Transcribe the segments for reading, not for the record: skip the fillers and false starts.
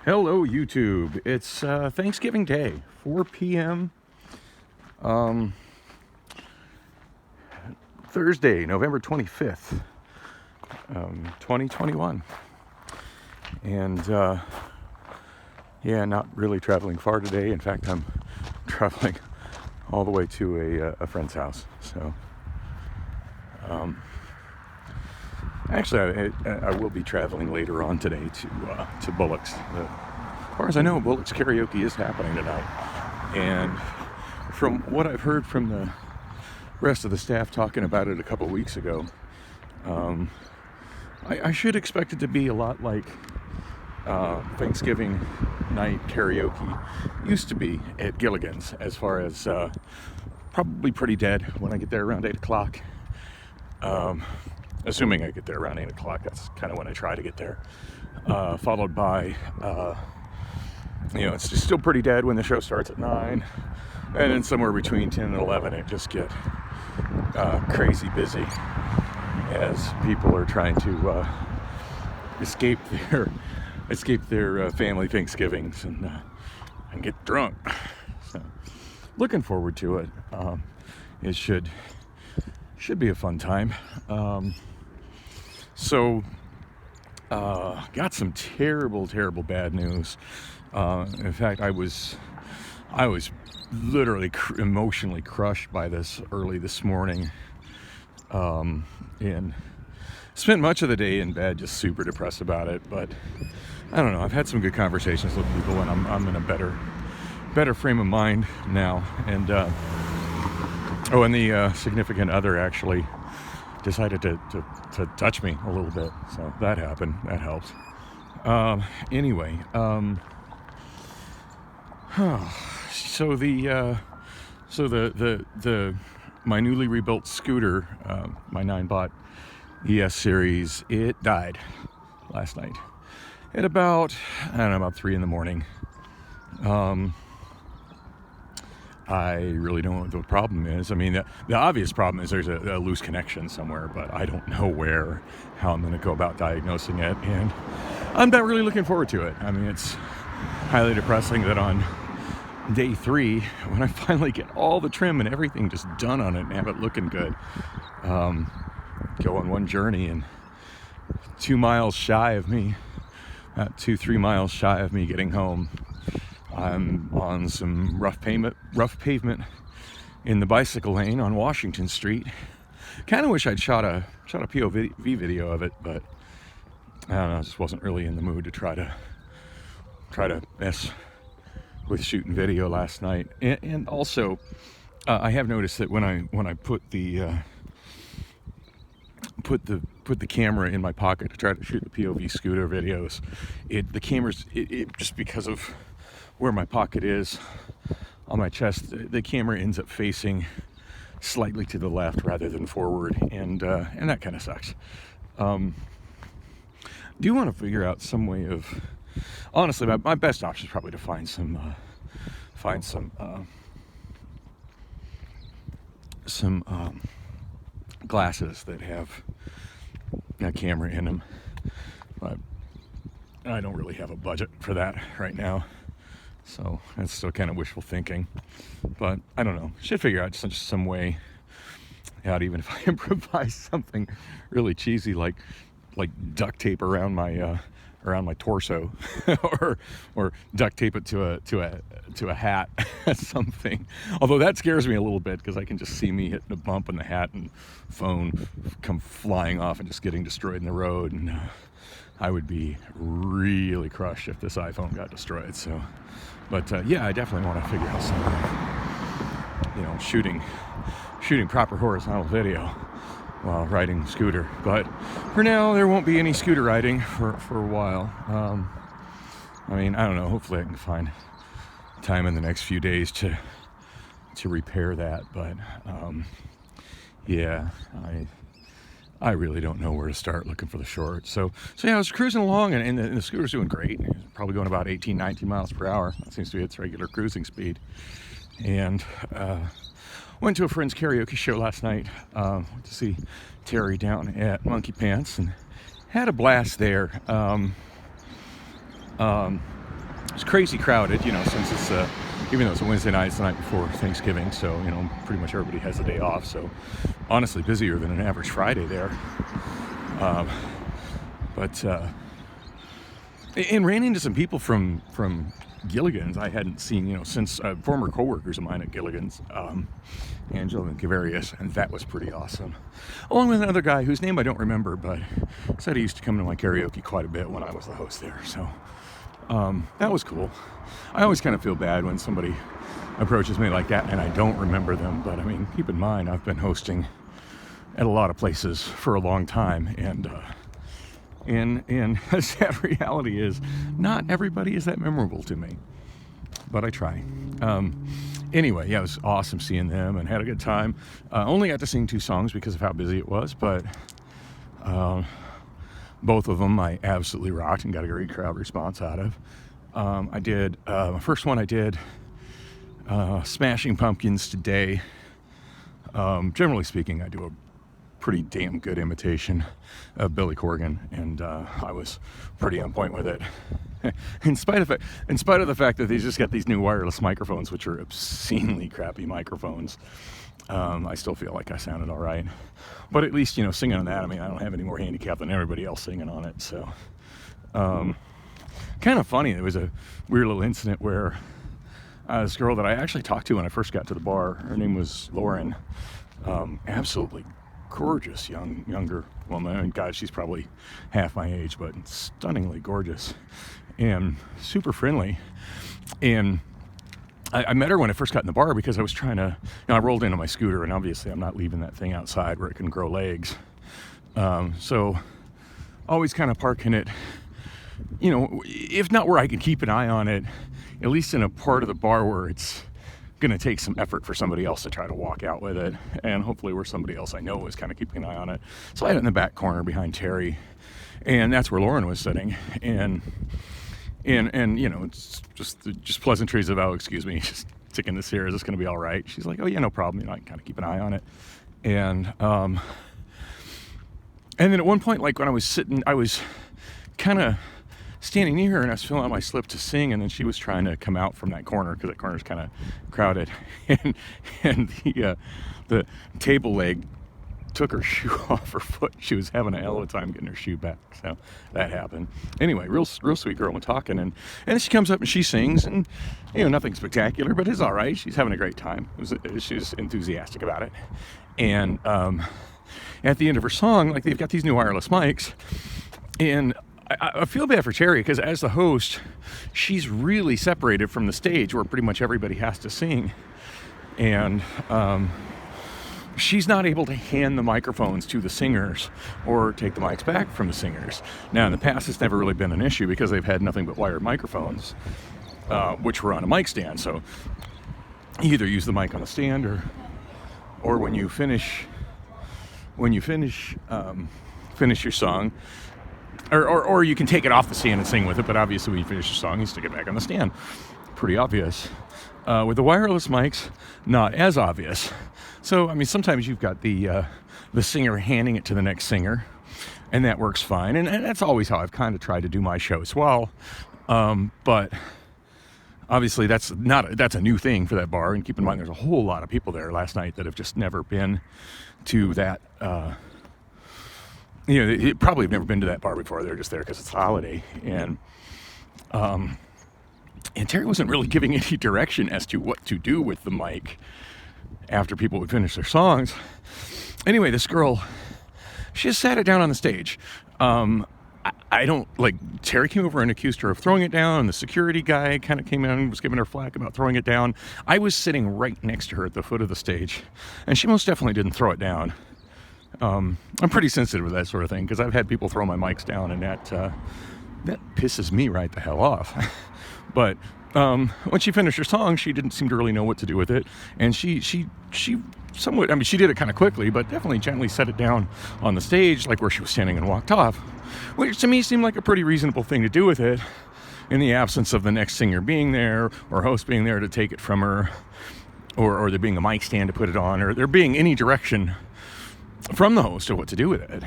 Hello, YouTube. It's Thanksgiving Day, 4 p.m. Thursday, November 25th, 2021. And yeah, not really traveling far today. In fact, I'm traveling all the way to a friend's house. So, actually, I will be traveling later on today to Bullock's. As far as I know, Bullock's karaoke is happening tonight. And from what I've heard from the rest of the staff talking about it a couple weeks ago, I should expect it to be a lot like Thanksgiving night karaoke used to be at Gilligan's, as far as probably pretty dead when I get there around 8 o'clock. Assuming I get there around 8 o'clock, that's kind of when I try to get there. Followed by, it's still pretty dead when the show starts at 9. And then somewhere between 10 and 11, it just get crazy busy as people are trying to escape their family Thanksgivings and get drunk. So, looking forward to it. It should be a fun time. Got some terrible bad news. In fact, I was literally emotionally crushed by this early this morning, and spent much of the day in bed just super depressed about it. But I don't know, I've had some good conversations with people, and I'm in a better frame of mind now. And and the significant other actually decided to touch me a little bit, so that happened. That helped. Anyway, so my newly rebuilt scooter, my 9-bot ES series, it died last night at about 3 in the morning. I really don't know what the problem is. I mean, the obvious problem is there's a loose connection somewhere, but I don't know how I'm going to go about diagnosing it, and I'm not really looking forward to it. I mean, it's highly depressing that on day 3, when I finally get all the trim and everything just done on it and have it looking good, go on one journey, and 2 miles shy of me, 2-3 miles shy of me getting home, I'm on some rough pavement in the bicycle lane on Washington Street. Kind of wish I'd shot a POV video of it, but I don't know, I just wasn't really in the mood to try to mess with shooting video last night. And also, I have noticed that when I put the camera in my pocket to try to shoot the POV scooter videos, the camera's just because of where my pocket is on my chest, the camera ends up facing slightly to the left rather than forward, and that kind of sucks. Do want to figure out some way of, honestly, my best option is probably to find some glasses that have a camera in them, but I don't really have a budget for that right now. So that's still kind of wishful thinking, but I don't know. Should figure out just some way out, even if I improvise something really cheesy like duct tape around my torso, or duct tape it to a hat, something. Although that scares me a little bit, because I can just see me hitting a bump in the hat and phone come flying off and just getting destroyed in the road, and I would be really crushed if this iPhone got destroyed. So, but yeah, I definitely want to figure out something, shooting proper horizontal video while riding scooter. But for now, there won't be any scooter riding for a while. I mean, I don't know. Hopefully, I can find time in the next few days to repair that. But yeah, I really don't know where to start looking for the shorts. So yeah, I was cruising along, and the scooter's doing great. It's probably going about 18, 19 miles per hour. That seems to be its regular cruising speed. And went to a friend's karaoke show last night. Went to see Terry down at Monkey Pants, and had a blast there. It's crazy crowded, since it's even though it's a Wednesday night, it's the night before Thanksgiving, so pretty much everybody has a day off. So honestly, busier than an average Friday there. But and ran into some people from Gilligan's I hadn't seen, since former coworkers of mine at Gilligan's, Angela and Gavarius, and that was pretty awesome. Along with another guy whose name I don't remember, but said he used to come to my karaoke quite a bit when I was the host there. So that was cool. I always kind of feel bad when somebody approaches me like that and I don't remember them, but I mean, keep in mind, I've been hosting at a lot of places for a long time, and the sad reality is not everybody is that memorable to me, but I try. Anyway, yeah, it was awesome seeing them and had a good time. Only got to sing 2 songs because of how busy it was, but both of them I absolutely rocked and got a great crowd response out of. I did, first one I did, Smashing Pumpkins Today. Generally speaking, I do a pretty damn good imitation of Billy Corgan, and I was pretty on point with it. in spite of the fact that they just got these new wireless microphones, which are obscenely crappy microphones, I still feel like I sounded all right. But at least, singing on that, I mean, I don't have any more handicap than everybody else singing on it. So, kind of funny. There was a weird little incident where this girl that I actually talked to when I first got to the bar, her name was Lauren, absolutely gorgeous younger woman. I mean, God, she's probably half my age, but stunningly gorgeous and super friendly. And I met her when I first got in the bar because I was trying to, I rolled into my scooter, and obviously I'm not leaving that thing outside where it can grow legs. So always kind of parking it, if not where I can keep an eye on it, at least in a part of the bar where it's going to take some effort for somebody else to try to walk out with it, and hopefully where somebody else I know is kind of keeping an eye on it. So I had it in the back corner behind Terry, and that's where Lauren was sitting, and it's just pleasantries of, oh, excuse me, just ticking this here, is this going to be all right? She's like, oh yeah, no problem, I can kind of keep an eye on it. And then at one point, like when I was sitting, I was kind of standing near her and I was filling out my slip to sing, and then she was trying to come out from that corner because that corner's kind of crowded, and the table leg took her shoe off her foot. She was having a hell of a time getting her shoe back, so that happened. Anyway, real sweet girl and talking, and then she comes up and she sings, and nothing spectacular, but it's all right. She's having a great time. She's enthusiastic about it, and at the end of her song, like, they've got these new wireless mics, and I feel bad for Terry because as the host, she's really separated from the stage where pretty much everybody has to sing, and she's not able to hand the microphones to the singers or take the mics back from the singers. Now, in the past, it's never really been an issue because they've had nothing but wired microphones, which were on a mic stand. So you either use the mic on the stand, or when you finish your song, or you can take it off the stand and sing with it. But obviously, when you finish your song, you stick it back on the stand. Pretty obvious. With the wireless mics, not as obvious. So, I mean, sometimes you've got the singer handing it to the next singer, and that works fine. And that's always how I've kind of tried to do my show as well. But obviously, that's a new thing for that bar. And keep in mind, there's a whole lot of people there last night that have just never been to that. They probably have never been to that bar before. They're just there because it's a holiday. And Terry wasn't really giving any direction as to what to do with the mic after people would finish their songs. Anyway, this girl, she just sat it down on the stage. Terry came over and accused her of throwing it down, and the security guy kind of came in and was giving her flack about throwing it down. I was sitting right next to her at the foot of the stage, and she most definitely didn't throw it down. I'm pretty sensitive to that sort of thing because I've had people throw my mics down, and that pisses me right the hell off. But when she finished her song, she didn't seem to really know what to do with it, and she somewhat, I mean, she did it kind of quickly, but definitely gently set it down on the stage, like where she was standing, and walked off, which to me seemed like a pretty reasonable thing to do with it, in the absence of the next singer being there or host being there to take it from her, or there being a mic stand to put it on, or there being any direction from the host of what to do with it.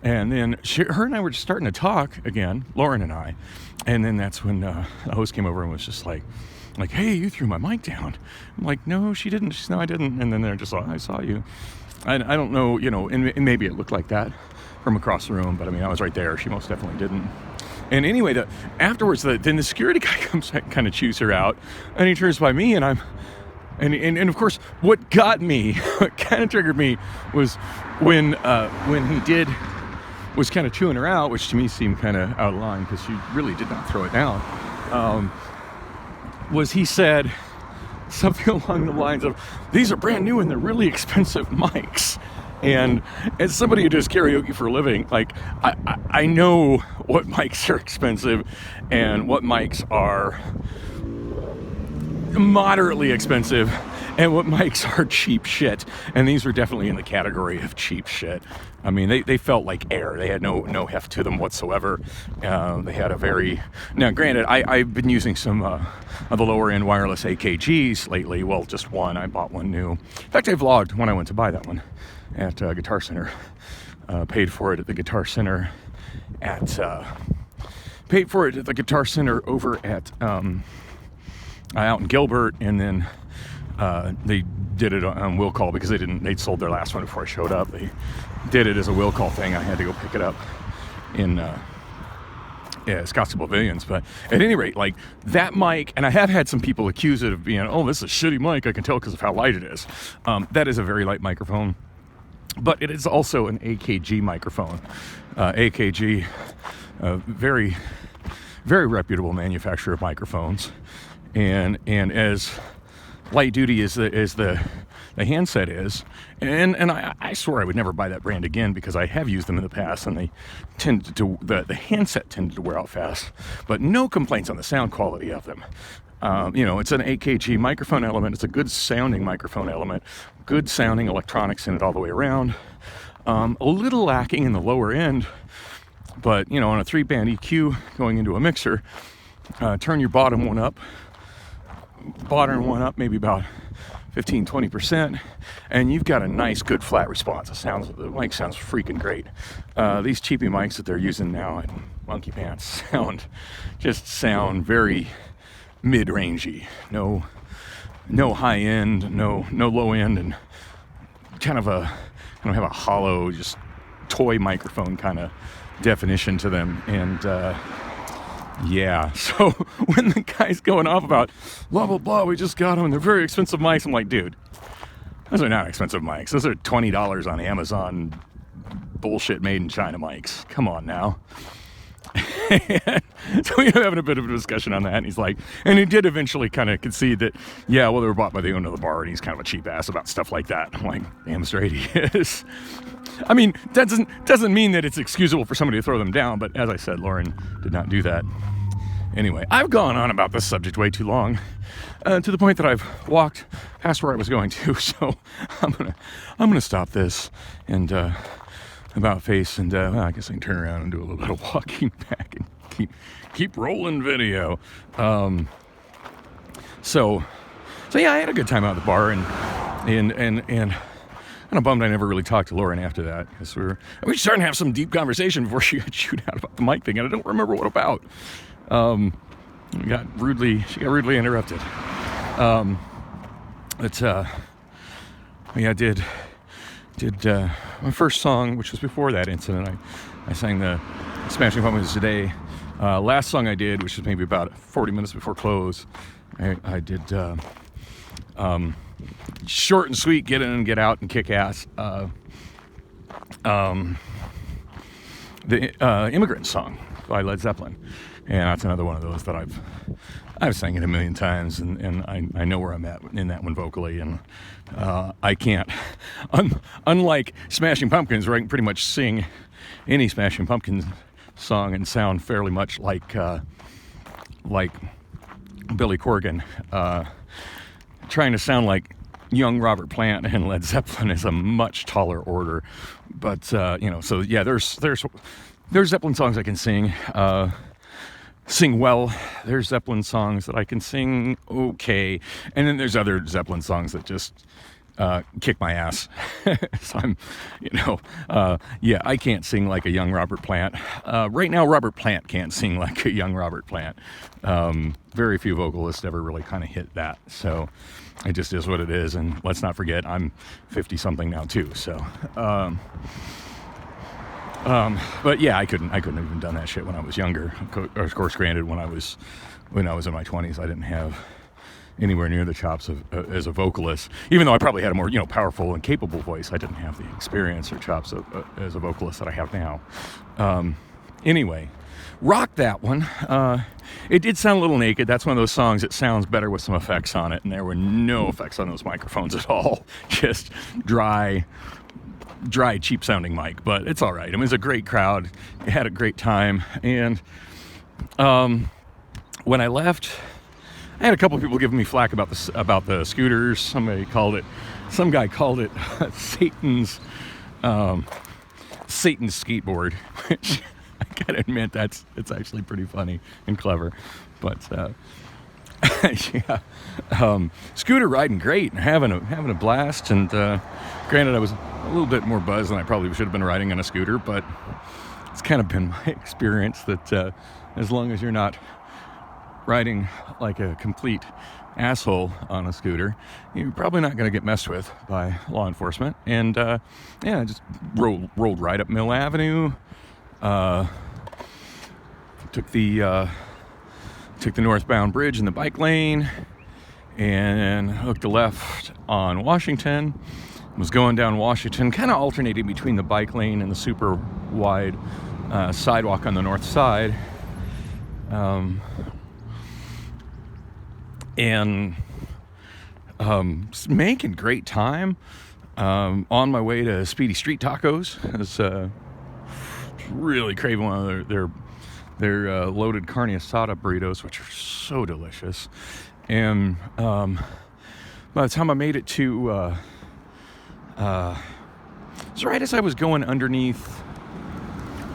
And then her and I were just starting to talk again, Lauren and I. And then that's when the host came over and was just like, hey, you threw my mic down. I'm like, no, she didn't. She said, no, I didn't. And then they're just like, I saw you. I don't know, and maybe it looked like that from across the room, but I mean, I was right there. She most definitely didn't. And anyway, afterwards, then the security guy comes and kind of chews her out, and he turns by me, and and of course, what got me, what kind of triggered me, was when he was kind of chewing her out, which to me seemed kind of out of line because she really did not throw it down. Was he said something along the lines of, "These are brand new and they're really expensive mics." And as somebody who does karaoke for a living, like I know what mics are expensive and what mics are moderately expensive and what mics are cheap shit. And these were definitely in the category of cheap shit. I mean, they felt like air. They had no heft to them whatsoever. They had a very... Now, granted, I've been using some of the lower-end wireless AKGs lately. Well, just one. I bought one new. In fact, I vlogged when I went to buy that one at Guitar Center. Paid for it at the Guitar Center over at out in Gilbert, and then they did it on will call because they'd sold their last one before I showed up. They did it as a will call thing. I had to go pick it up in Scottsdale Pavilions. But at any rate, like that mic, and I have had some people accuse it of being, oh, this is a shitty mic. I can tell because of how light it is. That is a very light microphone, but it is also an AKG microphone. AKG, very, very reputable manufacturer of microphones, and as light duty as the handset is, and I swore I would never buy that brand again because I have used them in the past, and they tended to the handset tended to wear out fast. But no complaints on the sound quality of them. It's an AKG microphone element. It's a good sounding microphone element, good sounding electronics in it all the way around. A little lacking in the lower end, but on a 3-band EQ going into a mixer, turn your bottom one up maybe about 15-20%, and you've got a nice good flat response. The mic sounds freaking great. These cheapy mics that they're using now at Monkey Pants sound very mid-rangey. No high end, no low end, and kind of have a hollow, just toy microphone kind of definition to them. And yeah, so when the guy's going off about blah, blah, blah, we just got them and they're very expensive mics, I'm like, dude, those are not expensive mics. Those are $20 on Amazon bullshit made in China mics. Come on now. So we were having a bit of a discussion on that, and he's like, and he did eventually kind of concede that, yeah, well, they were bought by the owner of the bar, and he's kind of a cheap ass about stuff like that. I'm like, damn straight he is. I mean, that doesn't mean that it's excusable for somebody to throw them down, but as I said, Lauren did not do that. Anyway, I've gone on about this subject way too long, to the point that I've walked past where I was going to, so I'm gonna stop this and about face, and well, I guess I can turn around and do a little bit of walking back and keep rolling video. So yeah, I had a good time out at the bar, and kind of bummed I never really talked to Lauren after that, because we were starting to have some deep conversation before she got chewed out about the mic thing, and I don't remember what about. She got rudely interrupted. Yeah, I did my first song, which was before that incident. I sang the Smashing Pumpkins Today. Last song I did, which was maybe about 40 minutes before close, I did short and sweet, get in and get out and kick ass. The Immigrant Song by Led Zeppelin. And that's another one of those that I've sang it a million times, and I know where I'm at in that one vocally, and I can't, unlike Smashing Pumpkins, where I can pretty much sing any Smashing Pumpkins song and sound fairly much like Billy Corgan. Trying to sound like young Robert Plant and Led Zeppelin is a much taller order, but so yeah, there's Zeppelin songs I can sing well. There's Zeppelin songs that I can sing okay, and then there's other Zeppelin songs that just kick my ass. So I'm, yeah, I can't sing like a young Robert Plant. Right now, Robert Plant can't sing like a young Robert Plant. Very few vocalists ever really kind of hit that. So it just is what it is. And let's not forget, I'm 50 something now too. So, but yeah, I couldn't have even done that shit when I was younger. Of course, granted, when I was in my 20s, I didn't have anywhere near the chops of as a vocalist. Even though I probably had a more powerful and capable voice, I didn't have the experience or chops as a vocalist that I have now. Anyway, rock that one. It did sound a little naked. That's one of those songs that sounds better with some effects on it, and there were no effects on those microphones at all. Just dry, cheap sounding mic, but it's all right. It was a great crowd. It had a great time, and when I left, I had a couple of people giving me flack about the scooters. Some guy called it Satan's skateboard, which I gotta admit it's actually pretty funny and clever. But yeah, scooter riding great and having a blast. And granted, I was a little bit more buzzed than I probably should have been riding on a scooter, but it's kind of been my experience that as long as you're not riding like a complete asshole on a scooter, you're probably not going to get messed with by law enforcement. And yeah, I just rolled right up Mill Avenue, took the northbound bridge in the bike lane, and hooked a left on Washington. Was going down Washington, kind of alternating between the bike lane and the super wide sidewalk on the north side. And making great time on my way to Speedy Street Tacos. I was really craving one of their loaded carne asada burritos, which are so delicious. And by the time I made it to so right as I was going underneath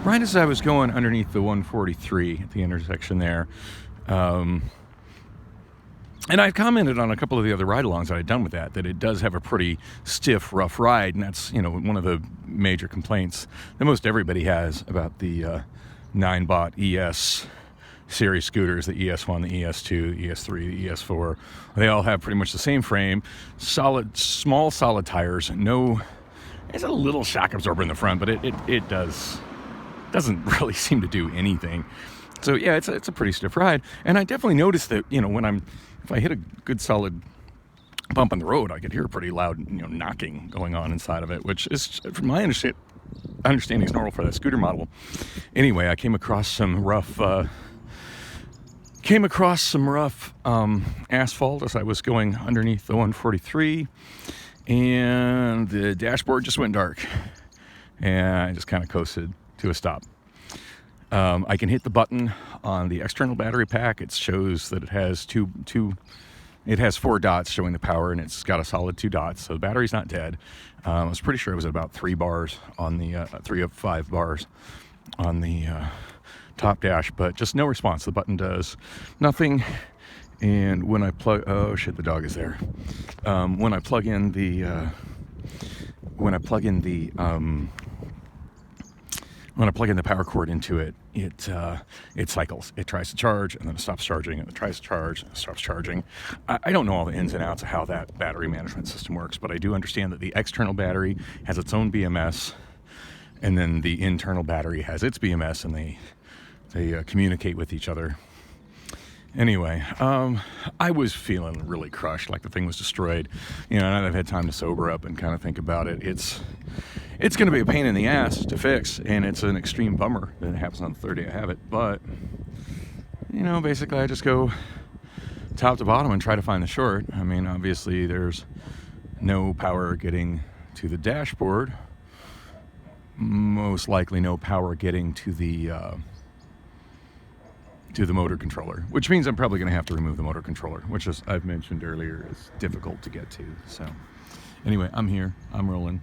the 143 at the intersection there, and I've commented on a couple of the other ride-alongs that I'd done with that it does have a pretty stiff, rough ride, and that's, one of the major complaints that most everybody has about the Ninebot ES series scooters, the ES1, the ES2, the ES3, the ES4. They all have pretty much the same frame, small solid tires, it's a little shock absorber in the front, but it doesn't really seem to do anything. So yeah, it's a pretty stiff ride, and I definitely noticed that, if I hit a good solid bump on the road, I could hear a pretty loud, knocking going on inside of it, which is, from my understanding, is normal for that scooter model. Anyway, I came across some rough asphalt as I was going underneath the 143, and the dashboard just went dark, and I just kind of coasted to a stop. I can hit the button on the external battery pack. It shows that it has it has 4 dots showing the power, and it's got a solid 2 dots, so the battery's not dead. I was pretty sure it was at about 3 bars on the 3 of 5 bars on the top dash, but just no response. The button does nothing. And when I oh shit, the dog is there. When I plug in the power cord into it, it cycles. It tries to charge, and then it stops charging, and it tries to charge, and it stops charging. I don't know all the ins and outs of how that battery management system works, but I do understand that the external battery has its own BMS, and then the internal battery has its BMS, and they communicate with each other. Anyway, I was feeling really crushed, like the thing was destroyed. Now that I've had time to sober up and kind of think about it, it's going to be a pain in the ass to fix, and it's an extreme bummer that it happens on the third day I have it. But, basically I just go top to bottom and try to find the short. I mean, obviously there's no power getting to the dashboard, most likely no power getting to the motor controller, which means I'm probably going to have to remove the motor controller, which, as I've mentioned earlier, is difficult to get to. So anyway, I'm here, I'm rolling.